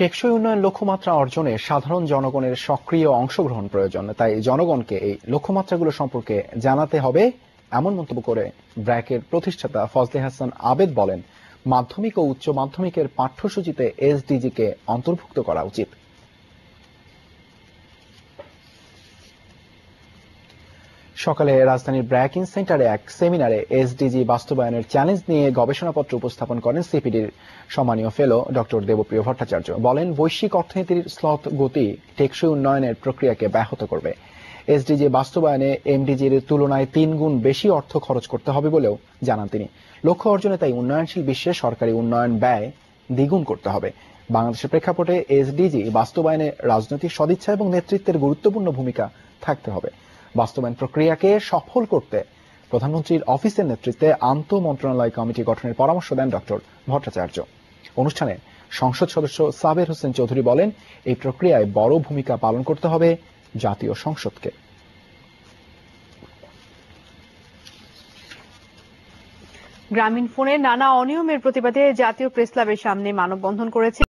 টেকসই উন্নয়ন লক্ষ্যমাত্রা অর্জনে সাধারণ জনগণের সক্রিয় অংশগ্রহণ প্রয়োজন, তাই জনগণকে এই লক্ষ্যমাত্রাগুলো সম্পর্কে জানাতে হবে, এমন মন্তব্য করে ব্র্যাকের প্রতিষ্ঠাতা ফজলে হাসান আবেদ বলেন, মাধ্যমিক ও উচ্চ মাধ্যমিকের পাঠ্যসূচিতে এসডিজি কে অন্তর্ভুক্ত করা উচিত। সকালে রাজধানীর ব্র্যাকিং সেন্টারে এক সেমিনারে এসডিজি বাস্তবায়নের চ্যালেঞ্জ নিয়ে গবেষণাপত্র উপস্থাপন করেন সিপিডির সম্মানীয় ফেলো ডক্টর দেবপ্রিয় ভট্টাচার্য। বলেন, বৈশ্বিক অর্থনীতির স্লথ গতি টেকসই উন্নয়নের প্রক্রিয়াকে ব্যাহত করবে। এসডিজি বাস্তবায়নে এমডিজির তুলনায় ৩ গুণ বেশি অর্থ খরচ করতে হবে বলেও জানান তিনি। লক্ষ্য অর্জনে তাই উন্নয়নশীল বিশ্বে সরকারি উন্নয়ন ব্যয় দ্বিগুণ করতে হবে। বাংলাদেশের প্রেক্ষাপটে এসডিজি বাস্তবায়নে রাজনৈতিক সদিচ্ছা এবং নেতৃত্বের গুরুত্বপূর্ণ ভূমিকা থাকতে হবে। বাস্তবায়ন প্রক্রিয়াকে সফল করতে প্রধানমন্ত্রীর অফিসের নেতৃত্বে আন্তঃমন্ত্রণালয় কমিটি গঠনের পরামর্শ দেন ডক্টর ভট্টাচার্য। অনুষ্ঠানে সংসদ সদস্য সাবের হোসেন চৌধুরী বলেন, এই প্রক্রিয়ায় বড় ভূমিকা পালন করতে হবে জাতীয় সংসদকে। গ্রামীণ ফোনের নানা অনিয়মের প্রতিবাদে জাতীয় প্রেসক্লাবের সামনে মানববন্ধন করেছে